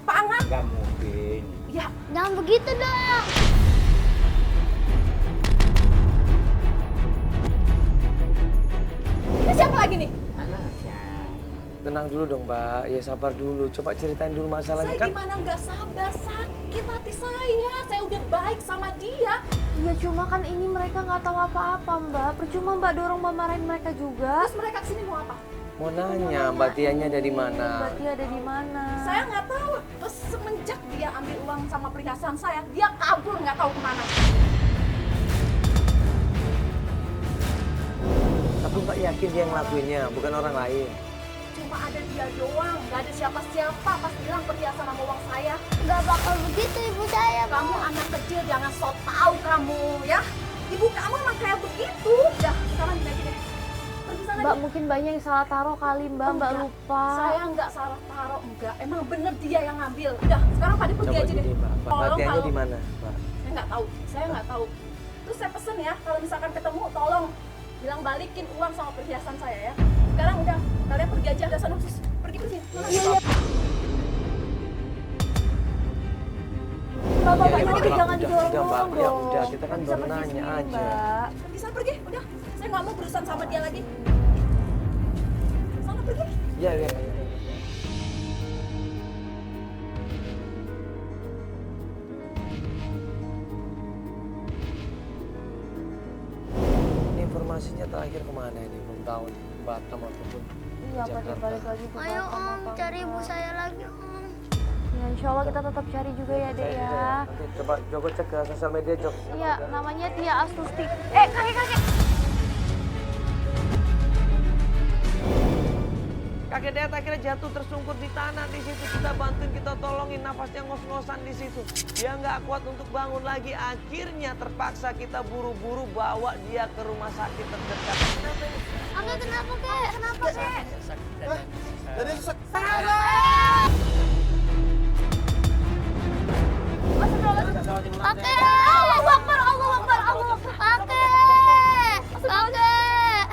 banget. Nggak mungkin. Ya, Jangan begitu dong. ini siapa lagi nih? Anaknya. Tenang dulu dong, Mbak. Ya sabar dulu. Coba ceritain dulu masalahnya Saya kan. gimana nggak sabar, sakit hati saya. Saya udah baik sama dia. Ya cuma kan ini mereka nggak tahu apa-apa Mbak. Percuma Mbak dorong Mbak marahin mereka juga. Terus mereka kesini mau apa? Mau nanya, Mbak Tianya dari mana? Mbak Tia ada di mana? Saya nggak tahu. Terus semenjak dia ambil uang sama perhiasan saya, dia kabur nggak tahu kemana. Tapi Mbak yakin dia ngelakuinnya, bukan orang lain. Cuma ada dia doang, nggak ada siapa-siapa pas bilang perhiasan sama uang saya. Gak bakal begitu ibu saya. Kamu anak kecil jangan sok tahu kamu ya. Ibu kamu emang kayak begitu. Dah, sekarang gini aja deh. Pergi sana Mbak deh. mungkin banyak yang salah taruh kali Mbak. Mbak Enggak. lupa. Saya nggak salah taruh, enggak. Emang bener dia yang ngambil. Udah, sekarang pada pergi Coba aja deh. gini, Mbak. Mbak Tolong Tianya kalau di mana, Mbak? saya nggak tahu, saya nggak tahu. Terus saya pesen ya, kalau misalkan ketemu tolong bilang balikin uang sama perhiasan saya ya. Sekarang udah, kalian pergi aja. Udah sana, sus. Pergi. Iya. Bapak Ya, ini udah, jangan udah, didorong udah, Mbak. dong. Ya udah, kita kan Bisa baru pergi nanya sendiri, aja. Mbak. Pergi sana, pergi. Udah, saya nggak mau berurusan sama dia lagi. Sana pergi. Iya, iya. Ini informasinya terakhir kemana ini? Belum tahu nih. Batam ataupun Iya pada Jakarta. balik lagi ke Ayo Batam, om, apa cari ibu enggak? saya lagi om. Ya, insya Allah kita tetap cari juga ya dek ya. Nanti coba Joko cek ke sosial media, Jok. Iya, namanya Tia Astusti. Kakek. Kakek Dayat akhirnya jatuh tersungkur di tanah di situ. Kita bantuin, kita tolongin, nafasnya ngos-ngosan di situ. Dia nggak kuat untuk bangun lagi. Akhirnya terpaksa kita buru-buru bawa dia ke rumah sakit terdekat. Angga kenapa kek? Kenapa kek? Kakek! Allahu Akbar, Allahu Akbar, Allahu Akbar. Kakek! Kakek!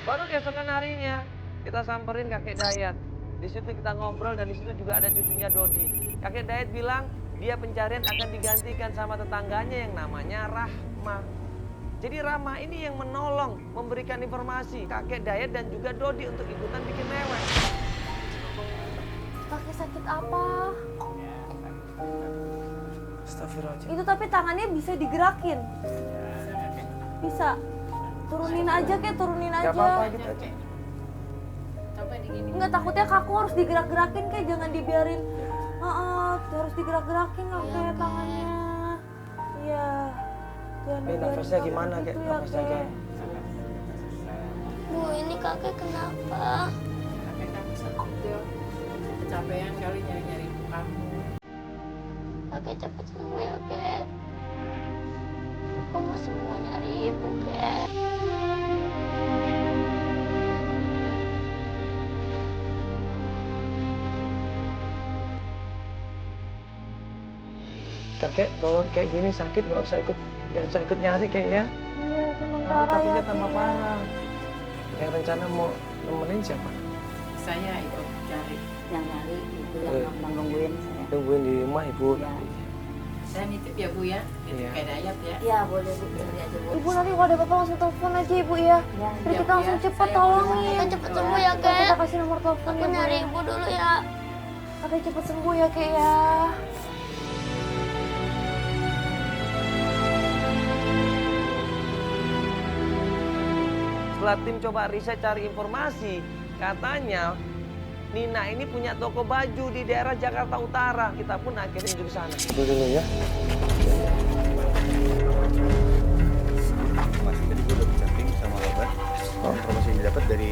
Baru keesokan harinya kita samperin kakek Dayat. Di situ kita ngobrol dan di situ juga ada cucunya Dodi. Kakek Dayat bilang dia pencarian akan digantikan sama tetangganya yang namanya Rahma. Jadi Rahma ini yang menolong, memberikan informasi kakek Dayat dan juga Dodi untuk ikutan bikin mewek. Kakek sakit apa? Astagfirullahaladzim. Itu tapi tangannya bisa digerakin. Bisa. Turunin aja kek, turunin aja. Gak apa-apa gitu aja. Enggak, takutnya kaku harus digerak-gerakin kayak jangan dibiarin. Harus digerak-gerakin kakek tangannya. Iya. Jangan Ini dibiarin nafasnya kaku gimana gitu kek? ya, Nafasnya Kek. kek? Bu, ini kakek kenapa? Kakek kamu sedih, kecapean kali nyari-nyari ibu kamu. Kakek cepet sembuh ya kek. Aku mau sembuh nyari ibu kek. Kakek kalau kayak gini sakit nggak usah ikut nyari kayak ya. Iya, Nanti sementara takutnya ya tambah Kek. parah. Yang rencana mau nemenin siapa? Saya ikut cari. Yang nyari itu Eh. yang nungguin saya. Tungguin di rumah ibu. Ya. Saya nitip ya Bu ya, nitip Iya. kayak Dayat ya. Iya boleh Bu, cari aja Bu. Ibu nanti kalau ada apa-apa langsung telepon aja ibu ya. Ya, Biar Iya, kita Bu, langsung ya. cepet Saya tolongin. Kakek cepet sembuh ya Ntar kek. kita kasih nomor telepon Aku ya Bu nyari ya. ibu dulu ya. Kakek cepet sembuh ya kek ya. Setelah tim coba riset cari informasi, katanya Nina ini punya toko baju di daerah Jakarta Utara. Kita pun akhirnya menuju ke sana. Dulu ya. Masih tadi gue udah chatting sama Laban. Informasi yang didapat dari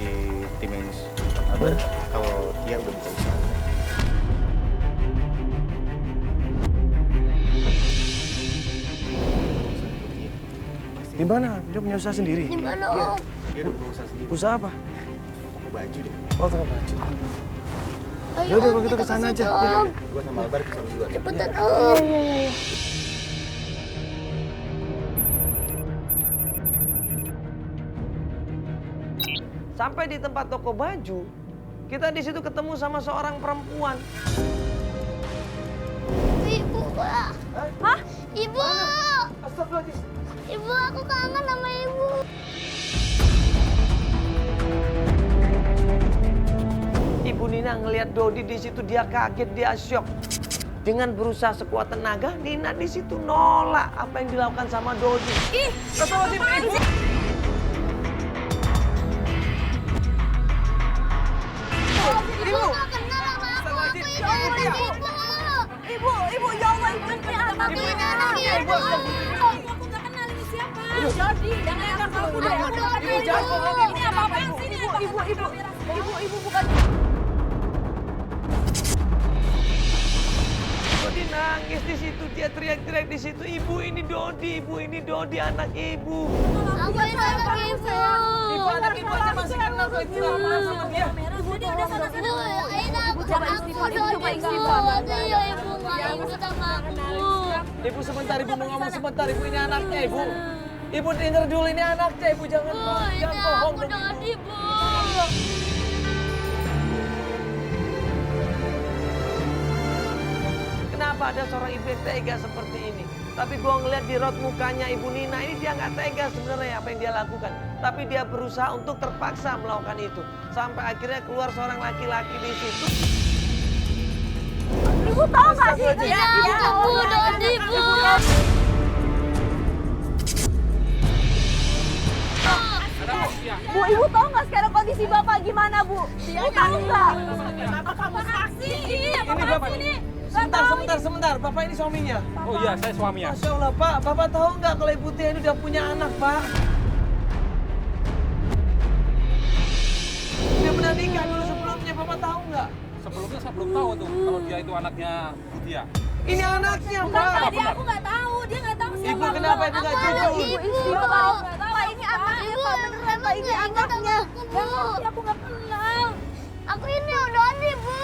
tim medis Laban kalau dia udah buka usaha. Di mana? Dia punya usaha sendiri. Di mana om? Dia udah buka usaha sendiri. Usaha apa? Toko baju deh. Oh, tukang baju. Ayo, Yaudah, kalau Om, gitu kita kesana aja. kesana, Om. Gue sama Albar kesana duluan. Cepetan, Om. Sampai di tempat toko baju, kita di situ ketemu sama seorang perempuan. Ibu, Pak. Hah? Ibu. Astagfirullahaladzim. Ibu, aku kangen sama ibu. Ibu Nina ngelihat Dodi di situ, dia kaget, dia syok. Dengan berusaha sekuat tenaga, Nina di situ nolak apa yang dilakukan sama Dodi. Ih, Astagfirullahaladzim, Ibu. Ibu gak kenal sama aku. Aku ini anak ibu. ibu, ya Allah, ibu ini anak Aku ini anak ibu. Aku nggak kenal ini siapa. Jody, jangan yang kamu Aku udah kenal Ibu, jangan bohong, Ini apa-apaan sih? Ini ibu bukan. Dodi nangis di situ, dia teriak-teriak di situ. Ibu ini Dodi anak ibu. Aku ini anak ibu. Ibu anak ibu aja masih kenal kok ibu nggak kenal sama dia. Ibu dia udah sana Ibu, ini aku coba aku istighfar, ibu Dodi, coba Bu. istighfar. Iya, ibu nggak ikut sama aku. Ibu sebentar, ibu mau ngomong sebentar. Ibu ini anaknya, ibu. Ibu denger dulu, ini anaknya, ibu jangan Bu, ini jangan bohong aku dong. Dodi, Bu. Kenapa ada seorang ibu yang tega seperti ini? Tapi gua ngeliat di raut mukanya Ibu Nina ini dia nggak tega sebenarnya apa yang dia lakukan. Tapi dia berusaha untuk terpaksa melakukan itu. Sampai akhirnya keluar seorang laki-laki di situ. Ibu tahu nggak sih? Ini aku Dodi, Bu. Bu, ibu tahu nggak sekarang kondisi bapak gimana, Bu? Ibu tahu nggak? Kenapa kamu saksi? Ini bapak ini. Sebentar. Bapak ini suaminya. Oh iya, saya suaminya. Masya Allah, Pak. Bapak tahu nggak kalau Ibu Tia ini udah punya anak, Pak? Dia pernah nikah dulu sebelumnya, Bapak tahu nggak? Sebelumnya saya belum tahu tuh kalau dia itu anaknya Butia. Ini anaknya, Pak. Dia aku nggak tahu. Dia nggak tahu siapa. Ibu kenapa itu nggak Aku anak jujur? ibu. Pak, ini anaknya, Ibu, Pak, beneran, Pak, ini emang nggak anaknya. ikut sama aku, Bu. Aku nggak kenal. Aku ini Dodi, Bu.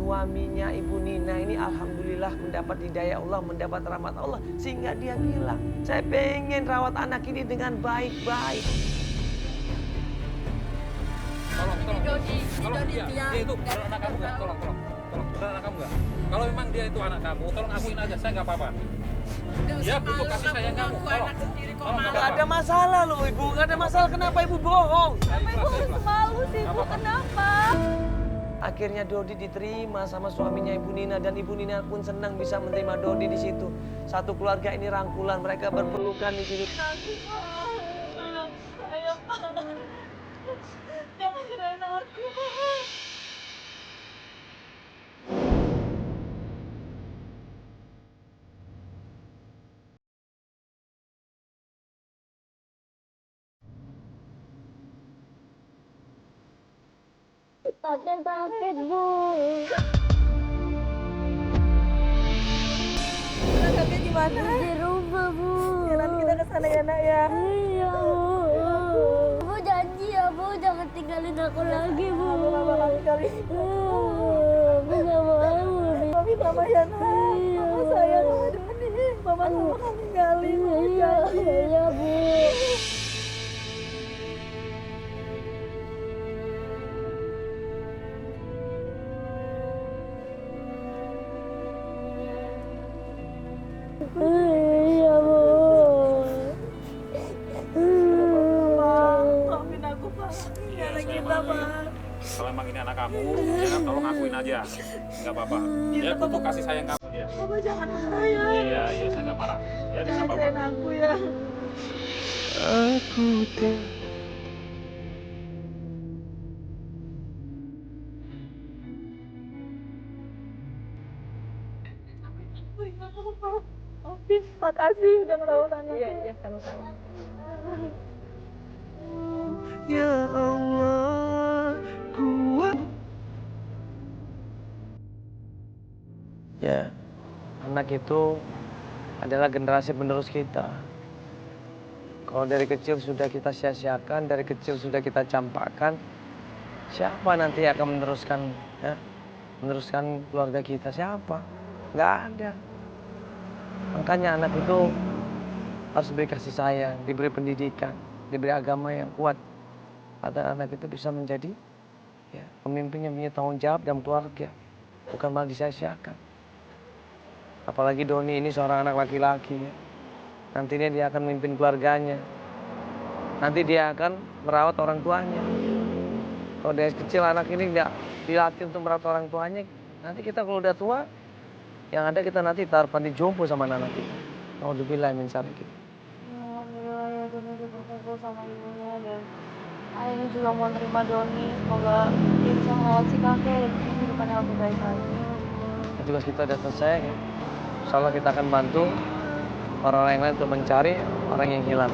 Suaminya Ibu Nina ini alhamdulillah mendapat hidayah Allah, mendapat rahmat Allah. Sehingga dia bilang, saya pengen rawat anak ini dengan baik-baik. Tolong dia itu benar anak kamu nggak? Tolong, benar anak kamu nggak? Kalau memang dia itu anak kamu, tolong akuin aja, saya nggak apa-apa. Dia butuh kasih sayang kamu, tolong. Nggak Gak ada masalah loh Ibu, gak ada masalah. Kenapa Ibu bohong? Ibu harus malu sih, Bu. Kenapa? Akhirnya Dodi diterima sama suaminya Ibu Nina dan Ibu Nina pun senang bisa menerima Dodi di situ. Satu keluarga ini rangkulan, mereka berpelukan di situ. Jangan cerain aku. Sakit, Bu. Kakek gimana? Di rumah, Bu. Ya, nanti kita kesana ya, Nak, ya. Iya, Bu. Bu janji ya, Bu. Jangan tinggalin aku lagi, Bu. Aku nggak bakal tinggalin. Bu nggak mau. Mami mama ya, Nak. Mama sayang sama Doni. Mama nggak bakal tinggalin. Iya, Bu. Iya, Bu. Maafin aku, Pak. Ini anak saya kita, maafin. Pak. Kalau emang ini anak kamu, ya kan, tolong akuin aja. Nggak apa-apa. Dia butuh kasih sayang kamu. Ya. Mama jangan marah ya. Iya, saya nggak marah. Ya, dia nggak apa-apa. Jangan aku ya. Aku Maafin, makasih udah merawat anaknya. Iya, sama-sama. Ya Allah, kuat. Ya, anak itu adalah generasi penerus kita. Kalau dari kecil sudah kita sia-siakan, dari kecil sudah kita campakkan, siapa nanti yang akan meneruskan, ya? Meneruskan keluarga kita? Siapa? Nggak ada. Makanya anak itu harus diberi kasih sayang, diberi pendidikan, diberi agama yang kuat. Agar anak itu bisa menjadi ya, pemimpin yang punya tanggung jawab dalam keluarga, bukan malah disia-siakan. Apalagi Doni ini seorang anak laki-laki, ya. Nantinya dia akan memimpin keluarganya. Nanti dia akan merawat orang tuanya. Kalau dari kecil anak ini nggak dilatih untuk merawat orang tuanya, nanti kita kalau udah tua, yang ada kita nanti taruhan dijompo sama anak kita. Alhamdulillah min syariki. Alhamdulillah ya Doni udah berkumpul sama ibunya dan ayahnya juga mau nerima Doni. Semoga dia bisa merawat si kakek dan bikin kehidupannya lebih baik lagi. Tugas kita udah selesai. Ya. Insya Allah kita akan bantu orang-orang yang lain untuk mencari orang yang hilang.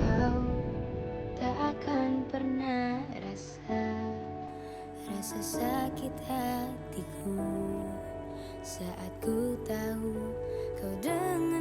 Kau tak akan pernah rasa sakit hatiku saat ku tahu kau dengan